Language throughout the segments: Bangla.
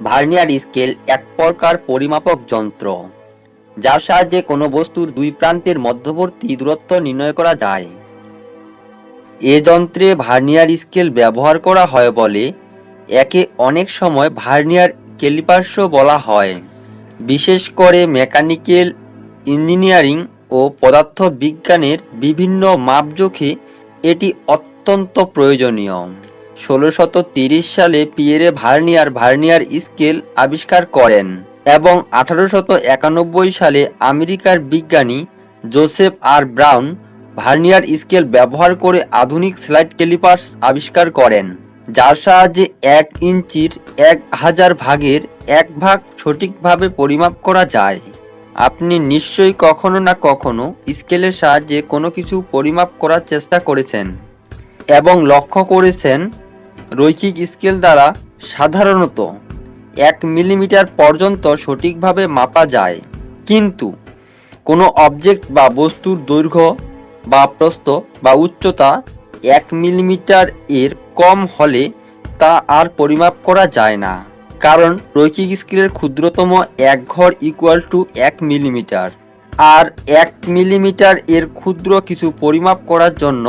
ভার্নিয়ার স্কেল এক প্রকার পরিমাপক যন্ত্র, যার সাহায্যে কোনো বস্তুর দুই প্রান্তের মধ্যবর্তী দূরত্ব নির্ণয় করা যায়। এ যন্ত্রে ভার্নিয়ার স্কেল ব্যবহার করা হয় বলে একে অনেক সময় ভার্নিয়ার ক্যালিপার্সও বলা হয়। বিশেষ করে মেকানিক্যাল ইঞ্জিনিয়ারিং ও পদার্থবিজ্ঞানের বিভিন্ন মাপজোখে এটি অত্যন্ত প্রয়োজনীয়। 1630 সালে পিয়েরে ভার্নিয়ার স্কেল আবিষ্কার করেন এবং 1891 সালে আমেরিকার বিজ্ঞানী জোসেফ আর ব্রাউন ভার্নিয়ার স্কেল ব্যবহার করে আধুনিক স্লাইড ক্যালিপার্স আবিষ্কার করেন, যার সাহায্যে 1 ইঞ্চির 1000 ভাগের 1 ভাগ সঠিকভাবে পরিমাপ করা যায়। আপনি নিশ্চয়ই কখনো না কখনো স্কেলের সাহায্যে কোনো কিছু পরিমাপ করার চেষ্টা করেছেন এবং লক্ষ্য করেছেন রৈখিক স্কেল দ্বারা সাধারণত 1 মিলিমিটার পর্যন্ত সঠিকভাবে মাপা যায়, কিন্তু কোনো অবজেক্ট বা বস্তুর দৈর্ঘ্য বা প্রস্থ বা উচ্চতা 1 মিলিমিটার এর কম হলে তা আর পরিমাপ করা যায় না, কারণ রৈখিক স্কেলের ক্ষুদ্রতম এক ঘর ইকুয়াল টু 1 মিলিমিটার। আর 1 মিলিমিটার এর ক্ষুদ্র কিছু পরিমাপ করার জন্য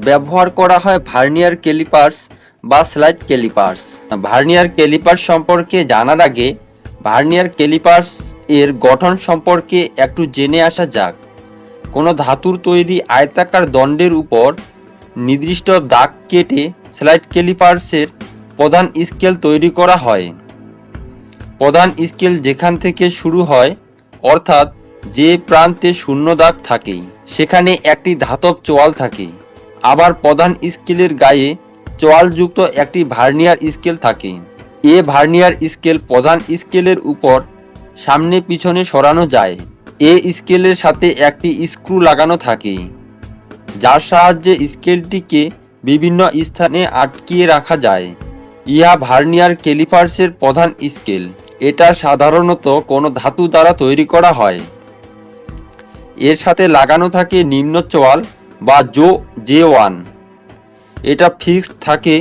ব্যবহার করা হয় ভার্নিয়ার ক্যালিপার্স বা স্লাইড ক্যালিপার্স। ভার্নিয়ার ক্যালিপার্স সম্পর্কে জানার আগে ভার্নিয়ার ক্যালিপার্স এর গঠন সম্পর্কে একটু জেনে আসা যাক। কোনো ধাতুর তৈরি আয়তাকার দণ্ডের উপর নির্দিষ্ট দাগ কেটে স্লাইড ক্যালিপার্সের প্রধান স্কেল তৈরি করা হয়। প্রধান স্কেল যেখান থেকে শুরু হয়, অর্থাৎ যে প্রান্তে শূন্য দাগ থাকে, সেখানে একটি ধাতব চোয়াল থাকে। আবার প্রধান স্কেলের গায়ে চোয়ালযুক্ত একটি ভার্নিয়ার স্কেল থাকে। এ ভার্নিয়ার স্কেল প্রধান স্কেলের উপর সামনে পিছনে সরানো যায়। এ স্কেলের সাথে একটি স্ক্রু লাগানো থাকে, যার সাহায্যে স্কেলটিকে বিভিন্ন স্থানে আটকিয়ে রাখা যায়। ইহা ভার্নিয়ার ক্যালিপার্সের প্রধান স্কেল। এটা সাধারণত কোনো ধাতু দ্বারা তৈরি করা হয়। এর সাথে লাগানো থাকে নিম্ন চোয়াল বা জে1। এটা ফিক্সড থাকে,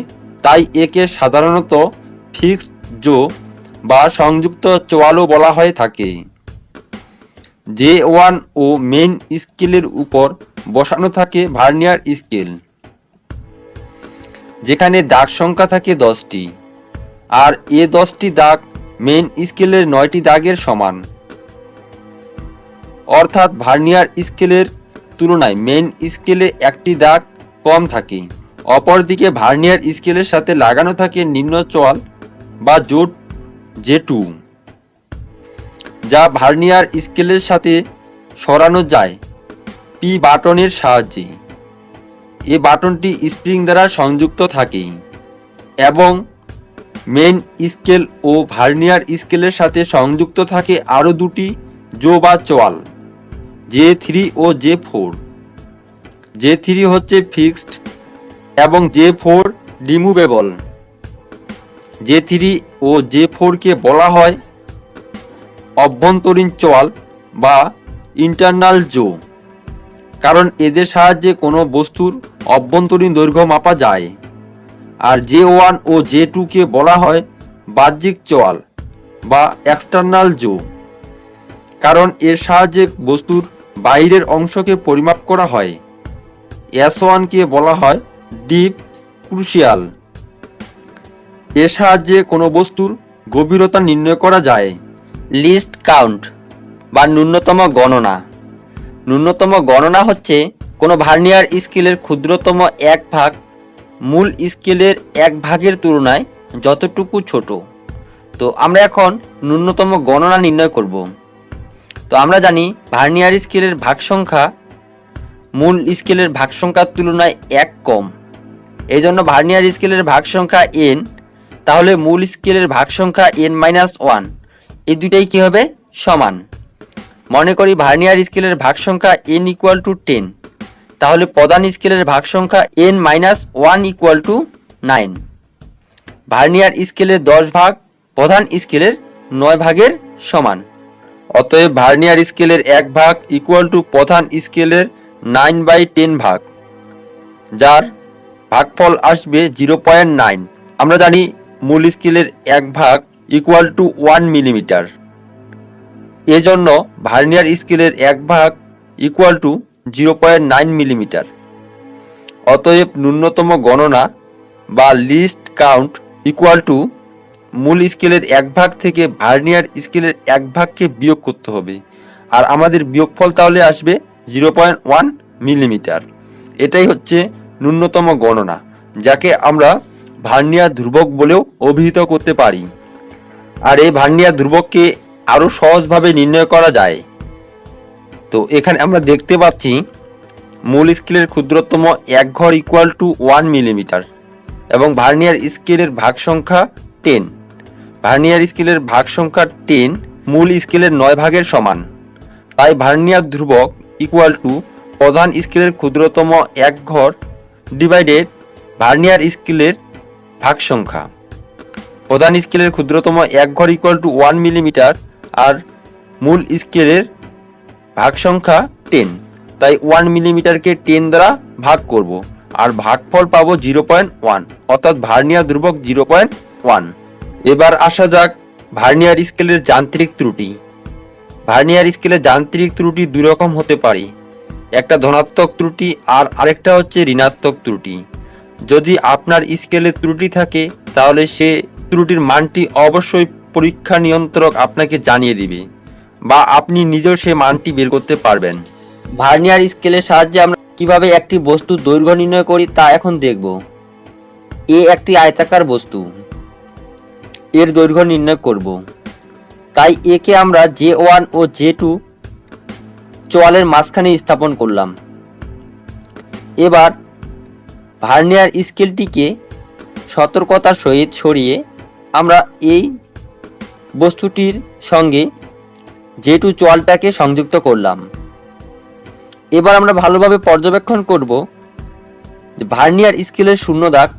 তাই একে সাধারণত ফিক্সড জো বা সংযুক্ত চোয়ালও বলা হয়ে থাকে। জে1 ও মেইন স্কেলের উপর বসানো থাকে ভার্নিয়ার স্কেল, যেখানে দাগ সংখ্যা থাকে 10টি, আর এ 10টি দাগ মেইন স্কেলের 9টি দাগের সমান। অর্থাৎ ভার্নিয়ার স্কেলের তুলনায় মেইন স্কেলে একটি দাগ কম থাকে। অপরদিকে ভার্নিয়ার স্কেলের সাথে লাগানো থাকে নিম্ন চোয়াল বা জে2, যা ভার্নিয়ার স্কেলের সাথে সরানো যায় পি বাটনের সাহায্যে। এ বাটনটি স্প্রিং দ্বারা সংযুক্ত থাকে এবং মেইন স্কেল ও ভার্নিয়ার স্কেলের সাথে সংযুক্ত থাকে আরও দুটি জো বা চোয়াল, জে3 ও জে4। জে3 হচ্ছে ফিক্সড এবং জে4 রিমুভেবল। জে3 ও জে4কে বলা হয় অভ্যন্তরীণ চোয়াল বা ইন্টারনাল জো, কারণ এদের সাহায্যে কোনো বস্তুর অভ্যন্তরীণ দৈর্ঘ্য মাপা যায়। আর জে1 ও জে2কে বলা হয় বাহ্যিক চোয়াল বা এক্সটার্নাল জো, কারণ এর সাহায্যে বস্তুর বাইরের অংশকে পরিমাপ করা হয়। এস1কে বলা হয় ডিপ ক্রুশিয়াল। এর সাহায্যে কোনো বস্তুর গভীরতা নির্ণয় করা যায়। লিস্ট কাউন্ট বা ন্যূনতম গণনা। ন্যূনতম গণনা হচ্ছে কোনো ভার্নিয়ার স্কেলের ক্ষুদ্রতম এক ভাগ মূল স্কেলের এক ভাগের তুলনায় যতটুকু ছোট। তো আমরা এখন ন্যূনতম গণনা নির্ণয় করব। তো আমরা জানি ভার্নিয়ার স্কেলের ভাগ সংখ্যা মূল স্কেলের ভাগ সংখ্যার তুলনায় 1 কম। এই জন্য ভার্নিয়ার স্কেলের ভাগ সংখ্যা n, তাহলে মূল স্কেলের ভাগ সংখ্যা n-1, এই দুইটাই কী হবে? সমান। মনে করি ভার্নিয়ার স্কেলের ভাগ সংখ্যা n = 10, তাহলে প্রধান স্কেলের ভাগ সংখ্যা n-1 = 9। ভার্নিয়ার স্কেলের 10 ভাগ প্রধান স্কেলের 9 ভাগের সমান। অতএব ভার্নিয়ার স্কেলের 1 ভাগ = প্রধান স্কেলের 9/10 ভাগ, যার ভাগফল আসবে 0.9। আমরা জানি মূল স্কেলের 1 ভাগ ইকুয়াল টু 1 মিলিমিটার। এজন্য ভার্নিয়ার স্কেলের 1 ভাগ ইকুয়াল টু 0.9 মিলিমিটার। অতএব ন্যূনতম গণনা বা লিস্ট কাউন্ট ইকুয়াল টু মূল স্কেলের 1 ভাগ থেকে ভার্নিয়ার স্কেলের 1 ভাগকে বিয়োগ করতে হবে, আর আমাদের বিয়োগফল তাহলে আসবে 0.1 মিলিমিটার। এটাই হচ্ছে ন্যূনতম গণনা, যাকে আমরা ভার্নিয়ার ধ্রুবক বলেও অভিহিত করতে পারি। আর এই ভার্নিয়ার ধ্রুবককে আরও সহজভাবে নির্ণয় করা যায়। তো এখানে আমরা দেখতে পাচ্ছি মূল স্কেলের ক্ষুদ্রতম 1 ঘর ইকুয়াল টু 1 মিলিমিটার এবং ভার্নিয়ার স্কেলের ভাগ সংখ্যা 10। ভার্নিয়ার স্কেলের ভাগ সংখ্যা 10 মূল স্কেলের 9 ভাগের সমান। তাই ভার্নিয়ার ধ্রুবক ইকুয়াল টু প্রধান স্কেলের ক্ষুদ্রতম 1 ঘর ডিভাইডেড ভার্নিয়ার স্কেলের ভাগ সংখ্যা। প্রধান স্কেলের ক্ষুদ্রতম 1 ঘর ইকুয়াল টু 1 মিলিমিটার আর মূল স্কেলের ভাগ সংখ্যা 10। তাই 1 মিলিমিটারকে 10 দ্বারা ভাগ করব আর ভাগফল পাবো 0.1, অর্থাৎ ভার্নিয়ার ধ্রুবক 0.1। এবার আসা যাক ভার্নিয়ার স্কেলের যান্ত্রিক ত্রুটি। ভার্নিয়ার স্কেলের যান্ত্রিক ত্রুটি দুই রকম হতে পারে, একটা ধনাত্মক ত্রুটি আর আরেকটা হচ্ছে ঋণাত্মক ত্রুটি। যদি আপনার স্কেলে ত্রুটি থাকে তাহলে সে ত্রুটির মানটি অবশ্যই পরীক্ষা নিয়ন্ত্রক আপনাকে জানিয়ে দিবে বা আপনি নিজেও সে মানটি বের করতে পারবেন। ভার্নিয়ার স্কেলের সাহায্যে আমরা কিভাবে একটি বস্তুর দৈর্ঘ্য নির্ণয় করি তা এখন দেখব। এ একটি আয়তাকার বস্তু, এর দৈর্ঘ্য নির্ণয় করব। তাই একে আমরা J1 ও J2 চোয়ালের মাঝখানে স্থাপন করলাম। এবার ভার্নিয়ার স্কেলটিকে সতর্কতার সহিত সরিয়ে আমরা এই বস্তুটির সঙ্গে J2 চোয়ালটাকে সংযুক্ত করলাম। এবার আমরা ভালোভাবে পর্যবেক্ষণ করব যে ভার্নিয়ার স্কেলের শূন্য দাগ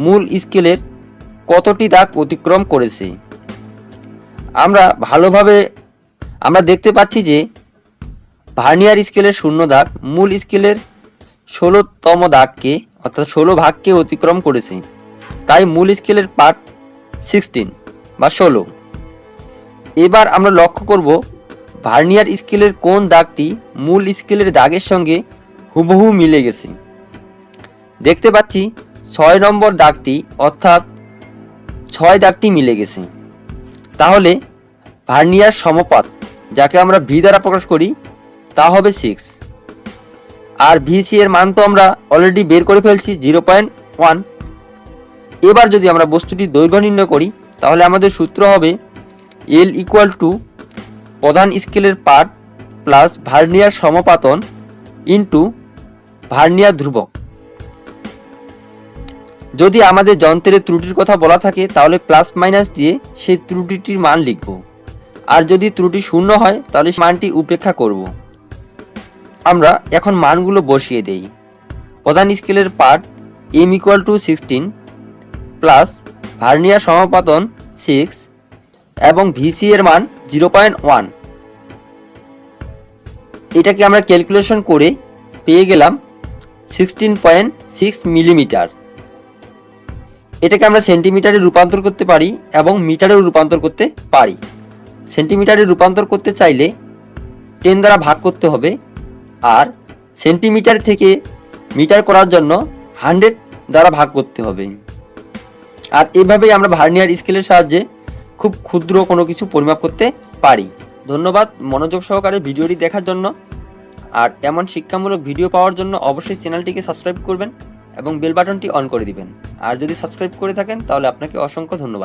মূল স্কেলের কতটি দাগ অতিক্রম করেছে। আমরা দেখতে পাচ্ছি যে ভার্নিয়ার স্কেলের শূন্য দাগ মূল স্কেলের 16তম দাগকে অর্থাৎ 16 ভাগকে অতিক্রম করেছে। তাই মূল স্কেলের পার্ট 16 বা 16। এবার আমরা লক্ষ্য করব ভার্নিয়ার স্কেলের কোন দাগটি মূল স্কেলের দাগের সঙ্গে হুবহু মিলে গেছে। দেখতে পাচ্ছি 6 নম্বর দাগটি অর্থাৎ 6 দাগটি মিলে গেছে। তাহলে ভার্নিয়ার সমপাত, যাকে আমরা ভি দ্বারা প্রকাশ করি, তা হবে 6। আর ভিসি এর মান তো আমরা অলরেডি বের করে ফেলছি 0.1। এবার যদি আমরা বস্তুটির দৈর্ঘ্য নির্ণয় করি তাহলে আমাদের সূত্র হবে এল ইকুয়াল টু প্রধান স্কেলের পার্ট প্লাস ভার্নিয়ার সমপাতন ইন্টু ভার্নিয়ার ধ্রুবক। যদি আমাদের যন্ত্রের ত্রুটির কথা বলা থাকে তাহলে প্লাস মাইনাস দিয়ে সেই ত্রুটিটির মান লিখব, আর যদি ত্রুটি শূন্য হয় তাহলে মানটি উপেক্ষা করব। আমরা এখন মানগুলো বসিয়ে দেই। প্রধান স্কেলের part M equal to 16 plus vernier সমাপাতন 6 এবং ভিসি এর মান 0.1। এটাকে আমরা ক্যালকুলেশন করে পেয়ে গেলাম 16.6 মিলিমিটার। এটাকে আমরা সেন্টিমিটারে রূপান্তর করতে পারি এবং মিটারেও রূপান্তর করতে পারি। সেন্টিমিটারে রূপান্তর করতে চাইলে 10 দ্বারা ভাগ করতে হবে, আর সেন্টিমিটার থেকে মিটার করার জন্য 100 দ্বারা ভাগ করতে হবে। আর এভাবেই আমরা ভার্নিয়ার স্কেলের সাহায্যে খুব ক্ষুদ্র কোনো কিছু পরিমাপ করতে পারি। ধন্যবাদ মনোযোগ সহকারে ভিডিওটি দেখার জন্য। আর এমন শিক্ষামূলক ভিডিও পাওয়ার জন্য অবশ্যই চ্যানেলটিকে সাবস্ক্রাইব করবেন এবং বেল বাটনটি অন করে দিবেন। আর যদি সাবস্ক্রাইব করে থাকেন তাহলে আপনাকে অসংখ্য ধন্যবাদ।